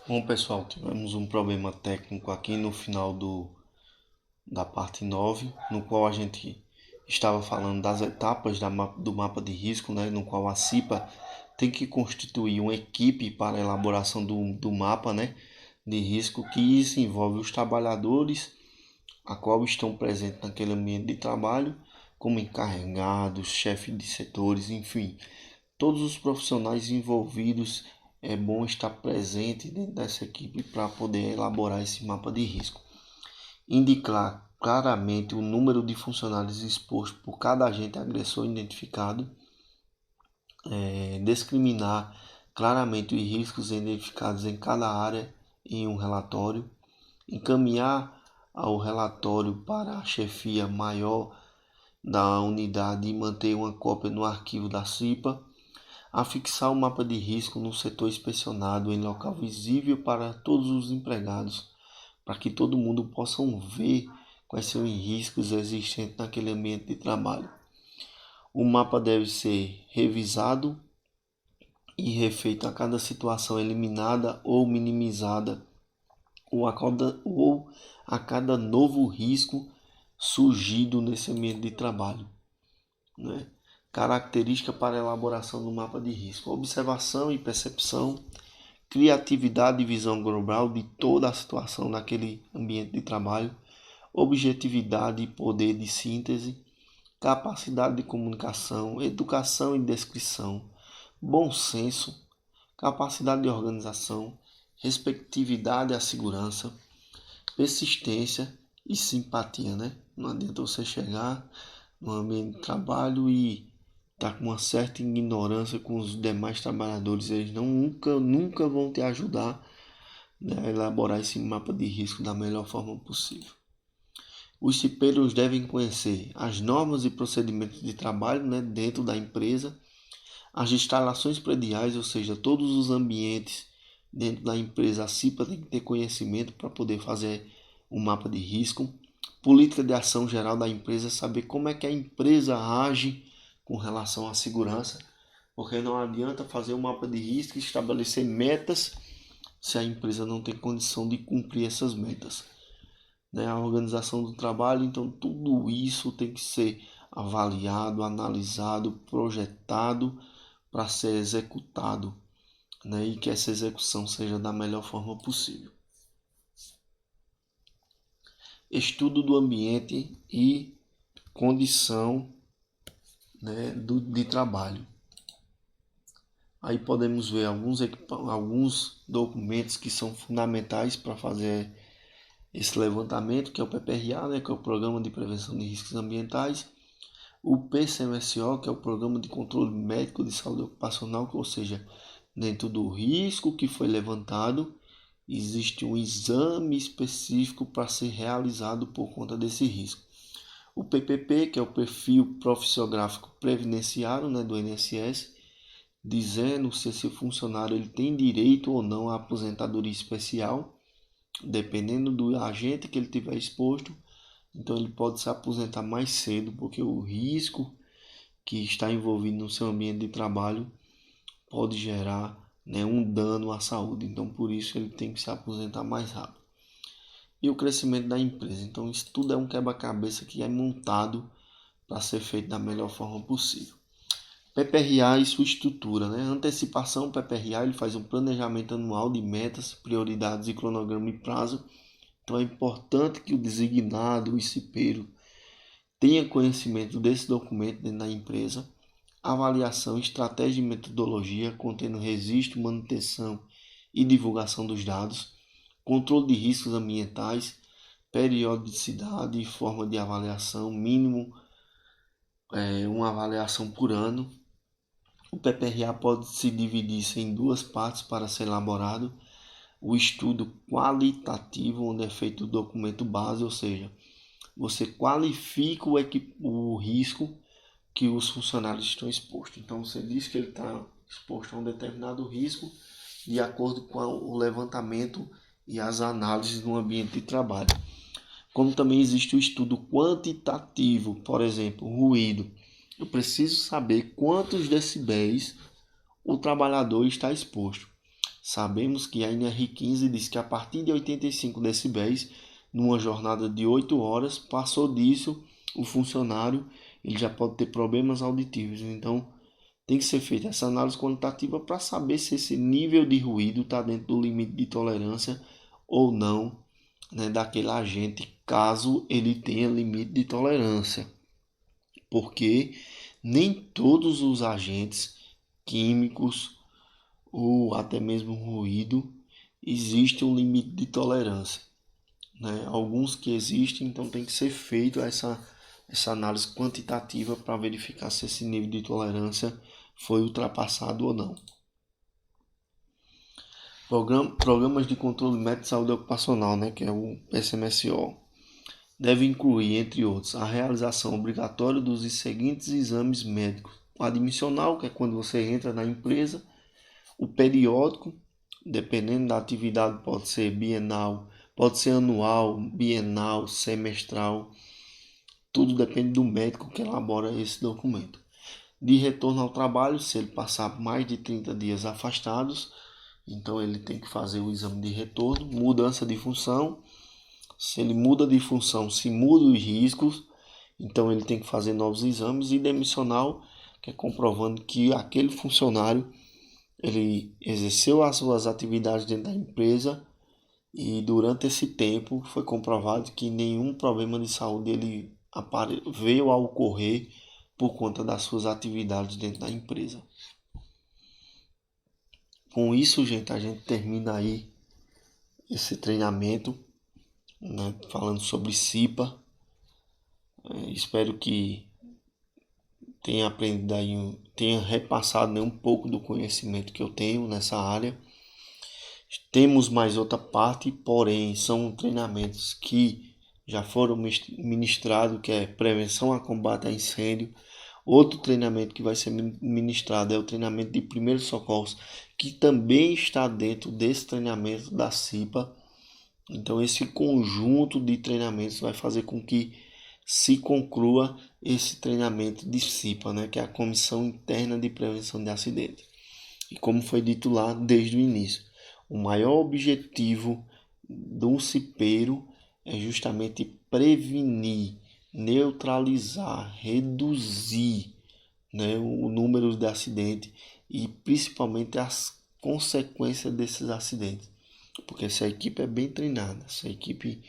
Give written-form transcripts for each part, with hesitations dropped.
Bom, pessoal, tivemos um problema técnico aqui no final da parte 9, no qual a gente estava falando das etapas do mapa de risco, né, no qual a CIPA tem que constituir uma equipe para a elaboração do mapa, né, de risco, que isso envolve os trabalhadores, a qual estão presentes naquele ambiente de trabalho, como encarregados, chefes de setores, enfim, todos os profissionais envolvidos. É bom estar presente dentro dessa equipe para poder elaborar esse mapa de risco. Indicar claramente o número de funcionários expostos por cada agente agressor identificado, discriminar claramente os riscos identificados em cada área em um relatório, encaminhar ao relatório para a chefia maior da unidade e manter uma cópia no arquivo da CIPA, afixar o mapa de risco no setor inspecionado em local visível para todos os empregados, para que todo mundo possa ver quais são os riscos existentes naquele ambiente de trabalho. O mapa deve ser revisado e refeito a cada situação eliminada ou minimizada, ou a cada novo risco surgido nesse ambiente de trabalho, né? Característica para a elaboração do mapa de risco: observação e percepção, criatividade e visão global de toda a situação naquele ambiente de trabalho, objetividade e poder de síntese, capacidade de comunicação, educação e descrição, bom senso, capacidade de organização, respectividade à segurança, persistência e simpatia, né? Não adianta você chegar no ambiente de trabalho e tá com uma certa ignorância com os demais trabalhadores, eles nunca vão te ajudar, né, a elaborar esse mapa de risco da melhor forma possível. Os cipeiros devem conhecer as normas e procedimentos de trabalho, né, dentro da empresa, as instalações prediais, ou seja, todos os ambientes dentro da empresa. A CIPA tem que ter conhecimento para poder fazer um mapa de risco. Política de ação geral da empresa, saber como é que a empresa age com relação à segurança, porque não adianta fazer um mapa de risco e estabelecer metas se a empresa não tem condição de cumprir essas metas, né? A organização do trabalho, então tudo isso tem que ser avaliado, analisado, projetado para ser executado, né? E que essa execução seja da melhor forma possível. Estudo do ambiente e condição, né, de trabalho. Aí podemos ver alguns documentos que são fundamentais para fazer esse levantamento, que é o PPRA, né, que é o Programa de Prevenção de Riscos Ambientais, o PCMSO, que é o Programa de Controle Médico de Saúde Ocupacional, ou seja, dentro do risco que foi levantado, existe um exame específico para ser realizado por conta desse risco. O PPP, que é o Perfil Profissiográfico Previdenciário, né, do INSS, dizendo se esse funcionário ele tem direito ou não à aposentadoria especial, dependendo do agente que ele tiver exposto. Então ele pode se aposentar mais cedo, porque o risco que está envolvido no seu ambiente de trabalho pode gerar, né, um dano à saúde. Então por isso ele tem que se aposentar mais rápido. E o crescimento da empresa. Então isso tudo é um quebra-cabeça que é montado para ser feito da melhor forma possível. PPRA e sua estrutura, né? Antecipação, PPRA, ele faz um planejamento anual de metas, prioridades e cronograma e prazo. Então é importante que o designado, o ICPeiro, tenha conhecimento desse documento dentro da empresa. Avaliação, estratégia e metodologia, contendo registro, manutenção e divulgação dos dados. Controle de riscos ambientais, periodicidade e forma de avaliação, mínimo uma avaliação por ano. O PPRA pode se dividir em duas partes para ser elaborado: o estudo qualitativo, onde é feito o documento base, ou seja, você qualifica o risco que os funcionários estão expostos. Então você diz que ele está exposto a um determinado risco de acordo com o levantamento e as análises no ambiente de trabalho. Como também existe o estudo quantitativo, por exemplo, ruído. Eu preciso saber quantos decibéis o trabalhador está exposto. Sabemos que a NR15 diz que a partir de 85 decibéis, numa jornada de 8 horas, passou disso, o funcionário ele já pode ter problemas auditivos. Então, tem que ser feita essa análise quantitativa para saber se esse nível de ruído está dentro do limite de tolerância ou não, né, daquele agente, caso ele tenha limite de tolerância. Porque nem todos os agentes químicos ou até mesmo ruído existe um limite de tolerância, né? Alguns que existem, então tem que ser feito essa análise quantitativa para verificar se esse nível de tolerância foi ultrapassado ou não. Programas de controle médico de saúde ocupacional, né, que é o PSMSO, deve incluir, entre outros, a realização obrigatória dos seguintes exames médicos: o admissional, que é quando você entra na empresa; o periódico, dependendo da atividade, pode ser bienal, pode ser anual, bienal, semestral, tudo depende do médico que elabora esse documento. De retorno ao trabalho, se ele passar mais de 30 dias afastados, então ele tem que fazer o exame de retorno. Mudança de função, se ele muda de função, se mudam os riscos, então ele tem que fazer novos exames. E demissional, que é comprovando que aquele funcionário ele exerceu as suas atividades dentro da empresa e durante esse tempo foi comprovado que nenhum problema de saúde ele veio a ocorrer por conta das suas atividades dentro da empresa. Com isso, gente, a gente termina aí esse treinamento, né, falando sobre CIPA. Espero que tenha aprendido aí, tenha repassado, né, um pouco do conhecimento que eu tenho nessa área. Temos mais outra parte, porém são treinamentos que já foram ministrados, que é prevenção a combate a incêndio. Outro treinamento que vai ser ministrado é o treinamento de primeiros socorros, que também está dentro desse treinamento da CIPA. Então esse conjunto de treinamentos vai fazer com que se conclua esse treinamento de CIPA, né, que é a Comissão Interna de Prevenção de Acidentes. E como foi dito lá desde o início, o maior objetivo do cipeiro é justamente prevenir, neutralizar, reduzir, né, o número de acidentes e principalmente as consequências desses acidentes. Porque se a equipe é bem treinada, se a equipe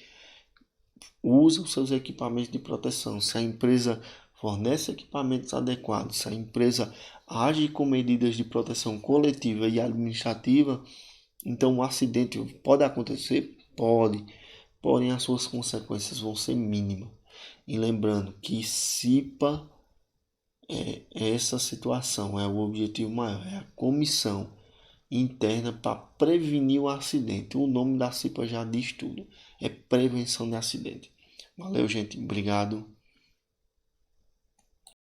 usa os seus equipamentos de proteção, se a empresa fornece equipamentos adequados, se a empresa age com medidas de proteção coletiva e administrativa, então o acidente pode acontecer? Pode, porém as suas consequências vão ser mínimas. E lembrando que CIPA é essa situação, é o objetivo maior, é a comissão interna para prevenir o acidente. O nome da CIPA já diz tudo, é prevenção de acidente. Valeu, gente, obrigado.